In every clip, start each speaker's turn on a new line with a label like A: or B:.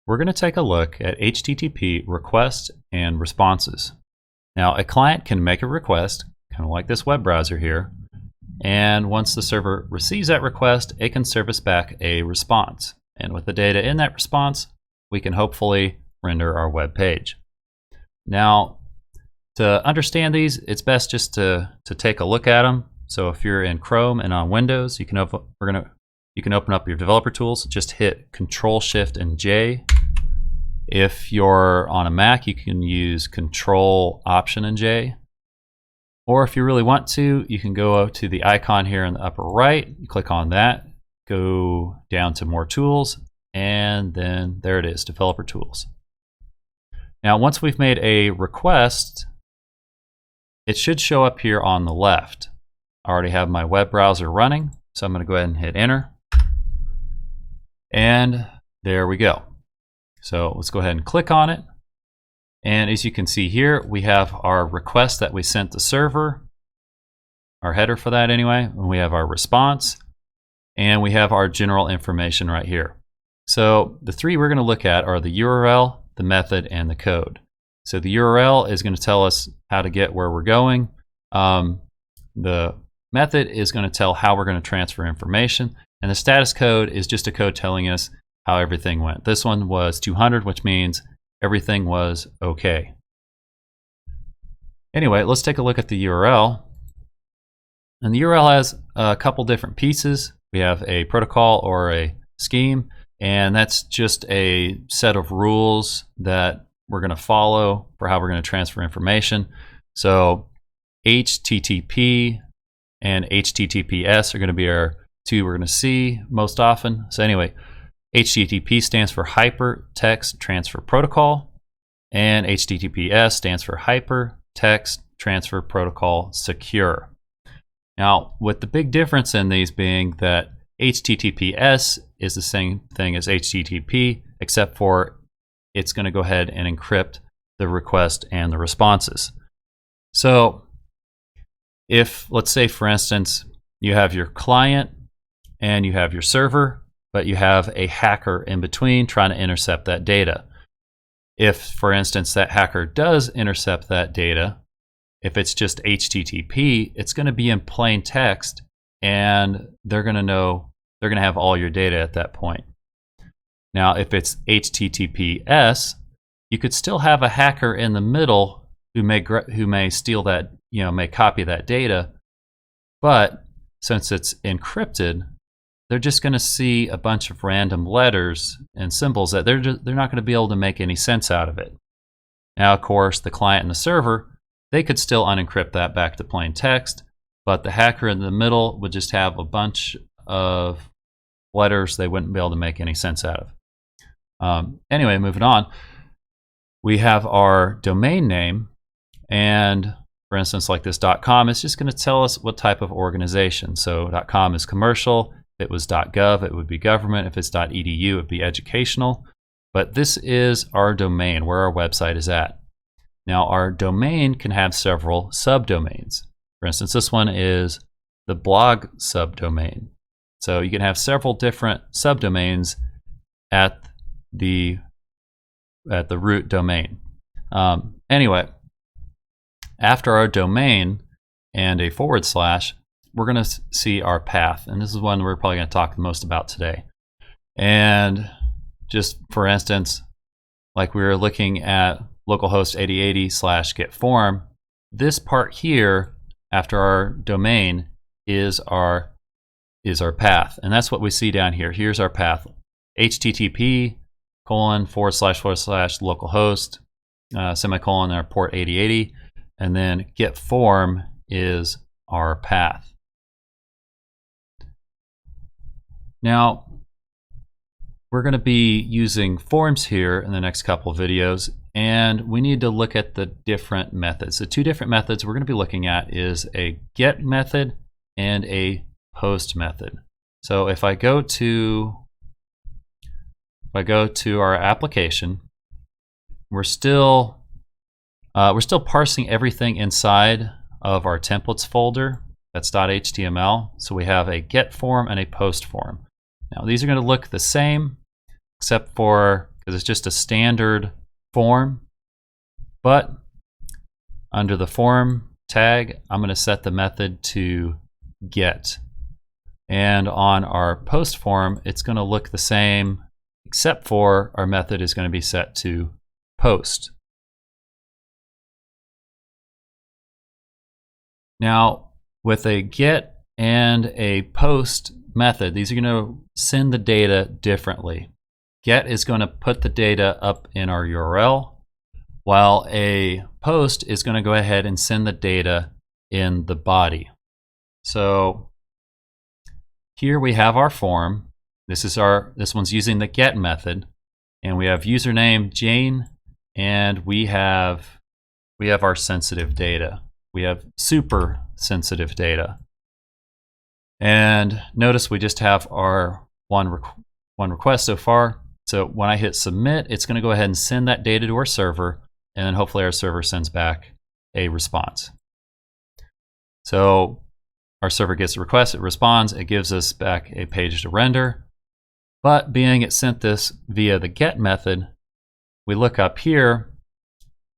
A: we're going to take a look at HTTP requests and responses. Now, a client can make a request, kind of like this web browser here, and once the server receives that request, it can service back a response. And with the data in that response, we can hopefully render our web page. Now, to understand these, it's best just to take a look at them. So if you're in Chrome and on Windows, you can open up your developer tools. Just hit Control-Shift and J. If you're on a Mac, you can use Control-Option and J. Or if you really want to, you can go to the icon here in the upper right, you click on that, go down to More Tools, and then there it is, Developer Tools. Now, once we've made a request, it should show up here on the left. I already have my web browser running, so I'm going to go ahead and hit Enter. And there we go. So let's go ahead and click on it. And as you can see here, we have our request that we sent the server, our header for that anyway, and we have our response, and we have our general information right here. So the three we're going to look at are the URL, the method, and the code. So the URL is going to tell us how to get where we're going. The method is going to tell how we're going to transfer information, and the status code is just a code telling us how everything went. This one was 200, which means everything was okay. Anyway, let's take a look at the URL. And the URL has a couple different pieces. We have a protocol or a scheme, and that's just a set of rules that we're going to follow for how we're going to transfer information. So HTTP and HTTPS are going to be our two we're going to see most often. So anyway, HTTP stands for Hypertext Transfer Protocol, and HTTPS stands for Hypertext Transfer Protocol Secure. Now, with the big difference in these being that HTTPS is the same thing as HTTP, except for it's going to go ahead and encrypt the request and the responses. So if, let's say for instance, you have your client and you have your server, but you have a hacker in between trying to intercept that data. If, for instance, that hacker does intercept that data, if it's just HTTP, it's going to be in plain text, and they're going to have all your data at that point. Now, if it's HTTPS, you could still have a hacker in the middle who may steal that, may copy that data, but since it's encrypted, they're just going to see a bunch of random letters and symbols that they're not going to be able to make any sense out of it. Now, of course, the client and the server, they could still unencrypt that back to plain text, but the hacker in the middle would just have a bunch of letters they wouldn't be able to make any sense out of. Anyway, moving on, we have our domain name, and for instance, like this .com, it's just going to tell us what type of organization. So .com is commercial. If it was .gov, it would be government. If it's .edu, it would be educational. But this is our domain, where our website is at. Now, our domain can have several subdomains. For instance, this one is the blog subdomain. So you can have several different subdomains at the root domain. Anyway, after our domain and a / we're going to see our path, and this is one we're probably going to talk the most about today. And just for instance, like we were looking at localhost 8080/getform, this part here after our domain is our path, and that's what we see down here. Here's our path: http:// localhost semicolon our port 8080, and then getform is our path. Now, we're going to be using forms here in the next couple of videos, and we need to look at the different methods. The two different methods we're going to be looking at is a get method and a post method. So if I go to our application, we're still parsing everything inside of our templates folder. That's .html. So we have a get form and a post form. Now these are going to look the same, except for because it's just a standard form. But under the form tag, I'm going to set the method to get. And on our post form, it's going to look the same, except for our method is going to be set to post. Now, with a get and a post method, these are going to send the data differently. Get is going to put the data up in our URL, while a post is going to go ahead and send the data in the body. So here we have our form. This one's using the get method, and we have username Jane, and we have our sensitive data. We have super sensitive data. And notice we just have our one request so far. So when I hit submit, it's going to go ahead and send that data to our server, and then hopefully our server sends back a response. So our server gets a request, it responds, it gives us back a page to render. But being it sent this via the get method, we look up here,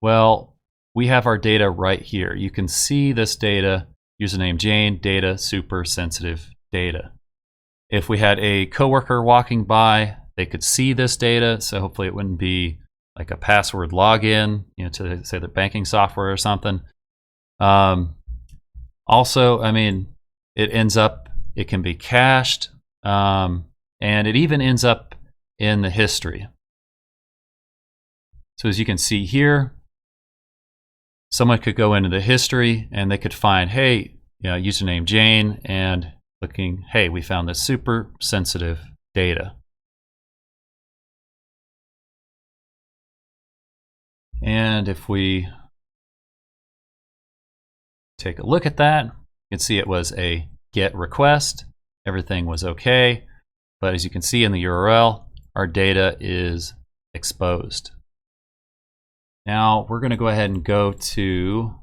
A: well, we have our data right here. You can see this data, username Jane, data, super sensitive data. If we had a coworker walking by, they could see this data, so hopefully it wouldn't be like a password login, to say their banking software or something. Also, I mean, it can be cached, and it even ends up in the history. So as you can see here, someone could go into the history and they could find, hey, username Jane, and looking, hey, we found this super sensitive data. And if we take a look at that, you can see it was a get request. Everything was okay. But as you can see in the URL, our data is exposed. Now we're going to go ahead and go to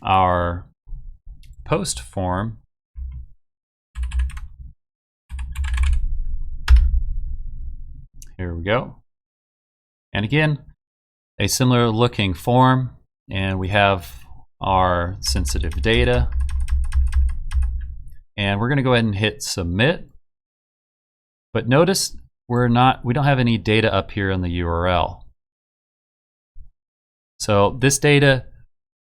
A: our post form. Here we go. And again, a similar looking form, and we have our sensitive data. And we're going to go ahead and hit submit. But notice we don't have any data up here in the URL. So this data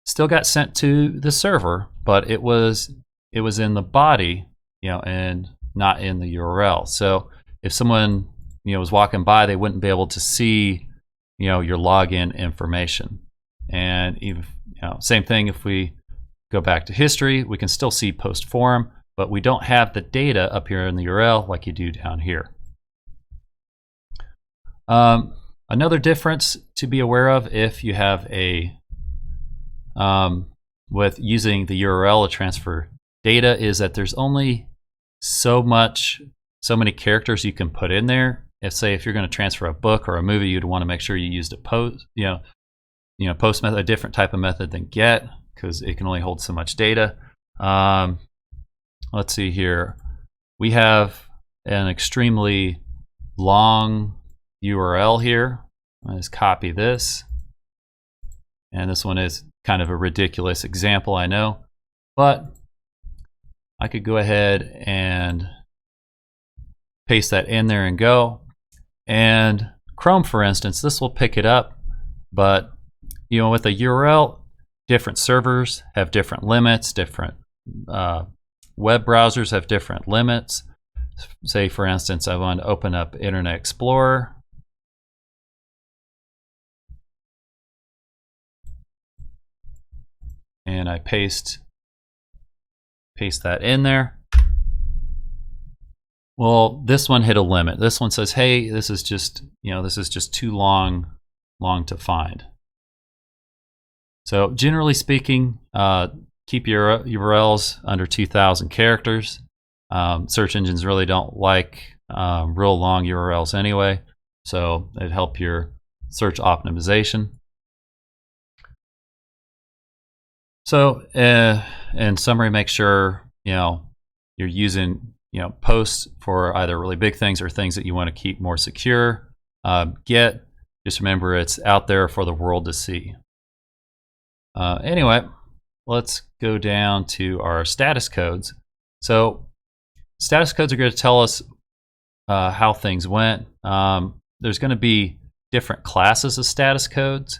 A: still got sent to the server, but it was in the body, and not in the URL. So if someone was walking by, they wouldn't be able to see your login information. And even same thing, if we go back to history, we can still see post form, but we don't have the data up here in the URL like you do down here. Another difference to be aware of if you have with using the URL to transfer data is that there's only so many characters you can put in there. If you're going to transfer a book or a movie, you'd want to make sure you used a post method, a different type of method than get, because it can only hold so much data. Let's see here. We have an extremely long URL here. I'll just copy this. And this one is kind of a ridiculous example, I know. But I could go ahead and paste that in there and go. And Chrome, for instance, this will pick it up. But with a URL, different servers have different limits, different web browsers have different limits. Say, for instance, I want to open up Internet Explorer. And I paste that in there. Well, this one hit a limit. This one says, hey, this is just too long to find. So generally speaking, keep your URLs under 2,000 characters. Search engines really don't like real long URLs anyway, so it'd help your search optimization. So in summary, make sure you're using posts for either really big things or things that you want to keep more secure. Get, just remember it's out there for the world to see. Anyway, let's go down to our status codes. So status codes are going to tell us how things went. There's going to be different classes of status codes.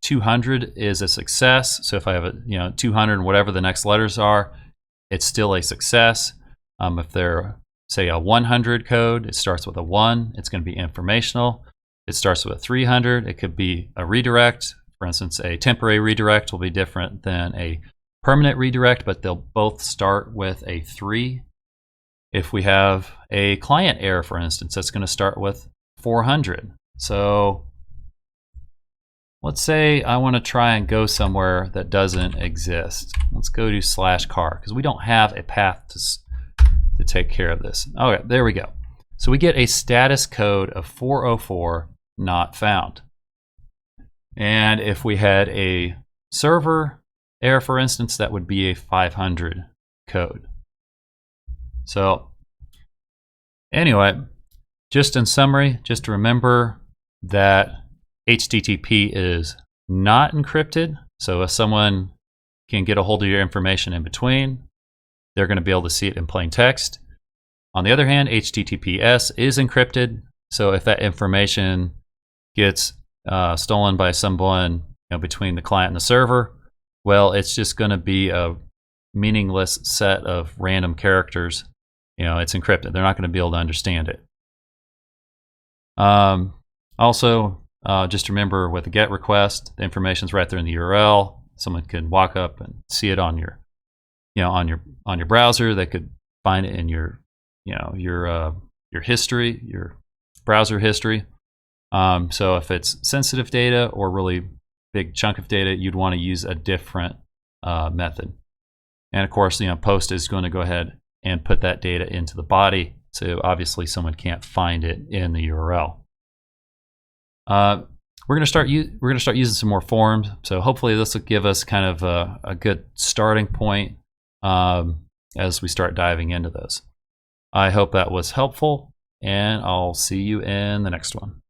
A: 200 is a success. So if I have 200 and whatever the next letters are, it's still a success. If they're, say, a 100 code, it starts with a 1. It's going to be informational. It starts with a 300. It could be a redirect. For instance, a temporary redirect will be different than a permanent redirect, but they'll both start with a 3. If we have a client error, for instance, that's going to start with 400. So let's say I want to try and go somewhere that doesn't exist. Let's go to /car because we don't have a path to take care of this. Okay, there we go. So we get a status code of 404 not found. And if we had a server error, for instance, that would be a 500 code. So anyway, just in summary, just to remember that HTTP is not encrypted. So if someone can get a hold of your information in between, they're going to be able to see it in plain text. On the other hand, HTTPS is encrypted. So if that information gets stolen by someone between the client and the server, well, it's just going to be a meaningless set of random characters. It's encrypted. They're not going to be able to understand it. Also, just remember with a GET request, the information's right there in the URL. Someone can walk up and see it on your, on your browser. They could find it in your history, your browser history. So if it's sensitive data or really big chunk of data, you'd want to use a different method. And of course, POST is going to go ahead and put that data into the body. So obviously someone can't find it in the URL. We're going to start using some more forms. So hopefully this will give us kind of a good starting point as we start diving into those. I hope that was helpful, and I'll see you in the next one.